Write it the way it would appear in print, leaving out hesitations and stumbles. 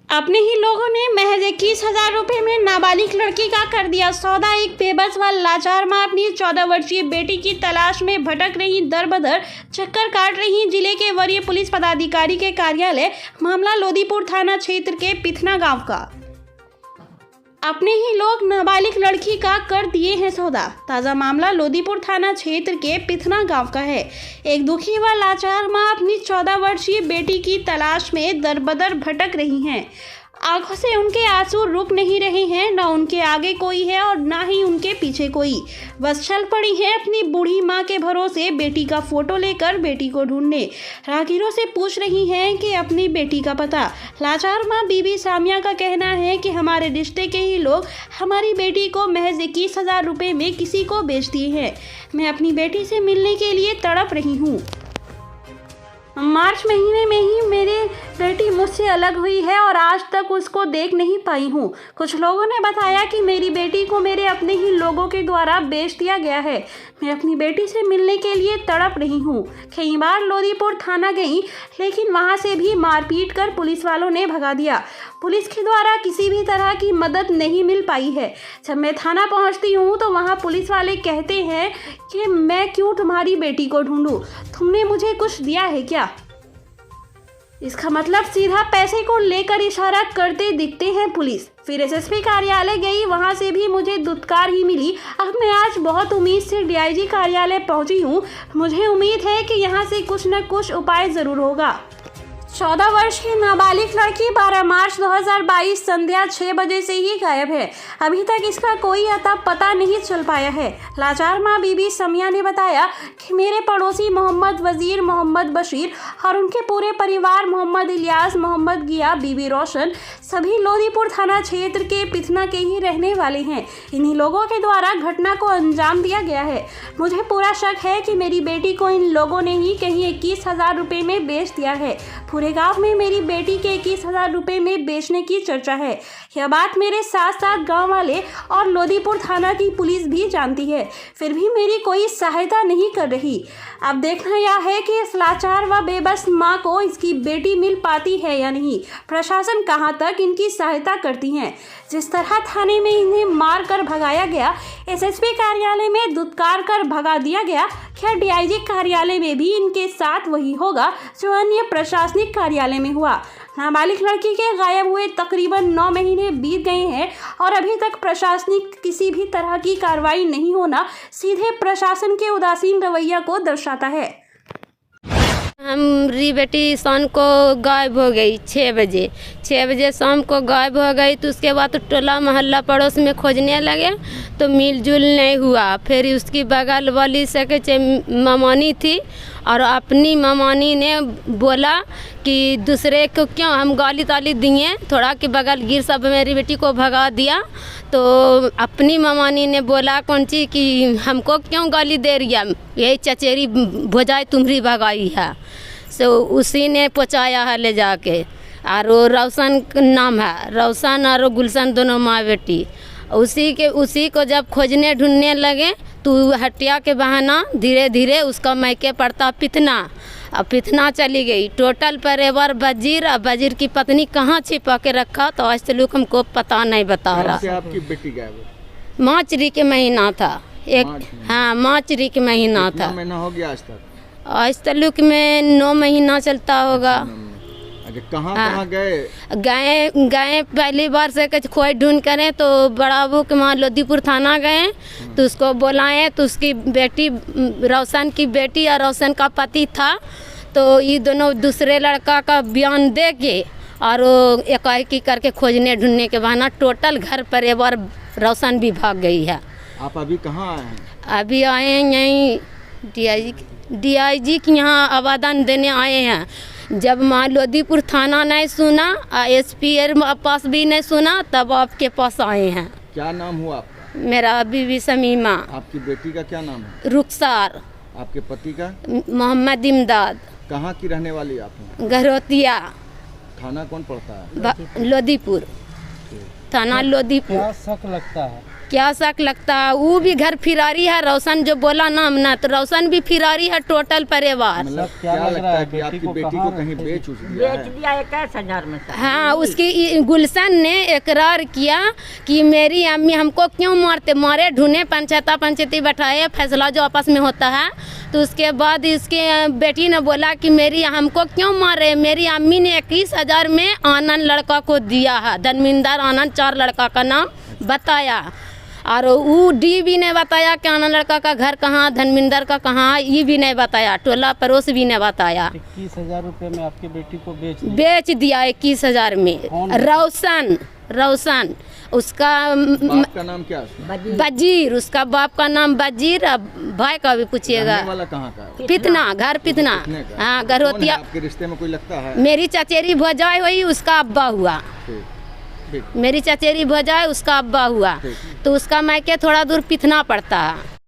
अपने ही लोगों ने महज 21,000 रुपये में नाबालिग लड़की का कर दिया सौदा। एक बेबस व लाचार मां अपनी 14 वर्षीय बेटी की तलाश में भटक रही, दर बदर चक्कर काट रही। जिले के वरीय पुलिस पदाधिकारी के कार्यालय। मामला लोदीपुर थाना क्षेत्र के पिथना गांव का। अपने ही लोग नाबालिग लड़की का कर दिए हैं सौदा। ताज़ा मामला लोदीपुर थाना क्षेत्र के पिथना गांव का है। एक दुखी व लाचार मां अपनी 14 वर्षीय बेटी की तलाश में दरबदर भटक रही हैं। आंखों से उनके आंसू रुक नहीं रहे हैं। न उनके आगे कोई है और ना ही उनके पीछे कोई। बस चल पड़ी है अपनी बूढ़ी माँ के भरोसे बेटी का फोटो लेकर बेटी को ढूंढने। राहगीरों से पूछ रही हैं कि अपनी बेटी का पता। लाचार माँ बीबी सामिया का कहना है कि हमारे रिश्ते के ही लोग हमारी बेटी को महज 21,000 रुपये में किसी को बेच दिए हैं। मैं अपनी बेटी से मिलने के लिए तड़प रही हूँ। मार्च महीने में ही मेरी बेटी मुझसे अलग हुई है और आज तक उसको देख नहीं पाई हूँ। कुछ लोगों ने बताया कि मेरी बेटी को मेरे अपने ही लोगों के द्वारा बेच दिया गया है। मैं अपनी बेटी से मिलने के लिए तड़प रही हूँ। कई बार लोदीपुर थाना गई, लेकिन वहाँ से भी मारपीट कर पुलिस वालों ने भगा दिया। पुलिस के द्वारा किसी भी तरह की मदद नहीं मिल पाई है। जब मैं थाना पहुँचती हूँ तो वहाँ पुलिस वाले कहते हैं कि मैं क्यों तुम्हारी बेटी को ढूंढूं, तुमने मुझे कुछ दिया है क्या? इसका मतलब सीधा पैसे को लेकर इशारा करते दिखते हैं पुलिस। फिर एसएसपी कार्यालय गई, वहां से भी मुझे दुत्कार ही मिली। अब मैं आज बहुत उम्मीद से डीआईजी कार्यालय पहुंची हूं। मुझे उम्मीद है कि यहां से कुछ न कुछ उपाय जरूर होगा। 14 वर्ष की नाबालिग लड़की 12 मार्च 2022 संध्या 6 बजे से ही गायब है। अभी तक इसका कोई अता पता नहीं चल पाया है। लाचार माँ बीबी समिया ने बताया कि मेरे पड़ोसी मोहम्मद वजीर, मोहम्मद बशीर और उनके पूरे परिवार मोहम्मद इलियास, मोहम्मद गिया, बीबी रोशन सभी लोदीपुर थाना क्षेत्र के पिथना के ही रहने वाले हैं। इन्हीं लोगों के द्वारा घटना को अंजाम दिया गया है। मुझे पूरा शक है कि मेरी बेटी को इन लोगों ने ही कहीं 21,000 रुपये में बेच दिया है। पूरे गांव में मेरी बेटी के 21,000 रुपये में बेचने की चर्चा है। यह बात मेरे साथ साथ गांव वाले और लोदीपुर थाना की पुलिस भी जानती है, फिर भी मेरी कोई सहायता नहीं कर रही। अब देखना यह है कि इस लाचार व बेबस मां को इसकी बेटी मिल पाती है या नहीं। प्रशासन कहां तक इनकी सहायता करती है। जिस तरह थाने में इन्हें मार कर भगाया गया, एसएसपी कार्यालय में दुत्कार कर भगा दिया गया, क्या डीआईजी कार्यालय में भी इनके साथ वही होगा जो अन्य प्रशासनिक कार्यालय में हुआ? नाबालिग लड़की के गायब हुए तकरीबन 9 महीने बीत गए हैं और अभी तक प्रशासनिक किसी भी तरह की कार्रवाई नहीं होना सीधे प्रशासन के उदासीन रवैया को दर्शाता है। हमारी बेटी शाम को गायब हो गई 6 बजे शाम को गायब हो गई। तो उसके बाद तो टोला मोहल्ला पड़ोस में खोजने लगे तो मिलजुल नहीं हुआ। फिर उसकी बगल वाली से मामानी थी और अपनी मामानी ने बोला कि दूसरे को क्यों हम गाली ताली दिए, थोड़ा कि बगल गिर सब मेरी बेटी को भगा दिया। तो अपनी मामानी ने बोला कौन सी कि हमको क्यों गाली दे रही है, यही चचेरी भोजाई तुम्हारी भगाई है। सो उसी ने पहुँचाया है ले जाके। और रोशन नाम है, रोशन और गुलशन दोनों माँ बेटी। उसी को जब खोजने ढूंढने लगे तो हटिया के बहाना धीरे धीरे उसका मैके पड़ता पिथना। अब पिथना चली गई। टोटल परिवार वजीर और वजीर की पत्नी कहाँ छिपा के रखा तो आज तक हमको पता नहीं बता रहा। आपकी बेटी गायब? मार्च के महीना था हाँ मार्च के महीना था। महीना हो गया आज तक? आज तक में 9 महीना चलता होगा। कहाँ गए पहली बार से खोज ढूंढ करें तो बड़ाबू के वहाँ लोदीपुर थाना गए तो उसको बुलाए तो उसकी बेटी रोशन की बेटी और रोशन का पति था। तो ये दोनों दूसरे लड़का का बयान दे के और एकाएकी करके खोजने ढूंढने के बहाना टोटल घर परिवार रोशन भी भाग गई है। आप अभी कहाँ आए हैं? अभी आए हैं यहीं डीआईजी के यहाँ आवेदन देने आए हैं। जब माँ लोदीपुर थाना नहीं सुना, एसपी पास भी नहीं सुना, तब आपके पास आए हैं। क्या नाम हुआ आपका? मेरा बीबी समीमा। आपकी बेटी का क्या नाम है? रुखसार। आपके पति का? मोहम्मद इमदाद। कहाँ की रहने वाली आप हैं? गहरोतिया। थाना कौन पड़ता है? लोदीपुर। थाना लोधीपुर। क्या शक लगता है? क्या शक लगता है? वो भी घर फिरारी है, रोशन जो बोला नाम ना, तो रोशन भी फिरारी है, टोटल परिवार। मतलब क्या क्या लग लगता रहा है है? कि आपकी बेटी को कहाँ कहीं रखते बेच उच दिया है? दिया 21,000 में से। हाँ, उसकी गुलशन ने इकरार किया कि मेरी अम्मी हमको क्यों मारते, मारे ढूंढे पंचायती बैठाए, फैसला जो आपस में होता है। तो उसके बाद इसके बेटी ने बोला कि मेरी हमको क्यों मारे, मेरी अम्मी ने 21,000 में आनंद लड़का को दिया है, धर्मिंदर आनंद 4 लड़का का नाम बताया। और वो डी भी नहीं बताया कि आनंद लड़का का घर कहाँ, धर्मिंदर का कहाँ, ये भी नहीं बताया, टोला पड़ोस भी नहीं बताया। 21,000 रुपये में आपकी बेटी को बेच दिया 21,000 में। कौन? रोशन उसका बाप का नाम क्या है? बजीर, उसका बाप का नाम बजीर। अब भाई का भी पूछिएगा। रहने वाला कहाँ का है? पितना, घर पितना। पितने का? हाँ, कौन है घरोतिया। आपके रिश्ते में कोई लगता है? मेरी चचेरी भौजाई हुई, उसका अब्बा हुआ। ठीक, ठीक। मेरी चचेरी भौजाई, उसका अब्बा हुआ। ठीक। तो उसका मायके थोड़ा दूर पितना पड़ता है।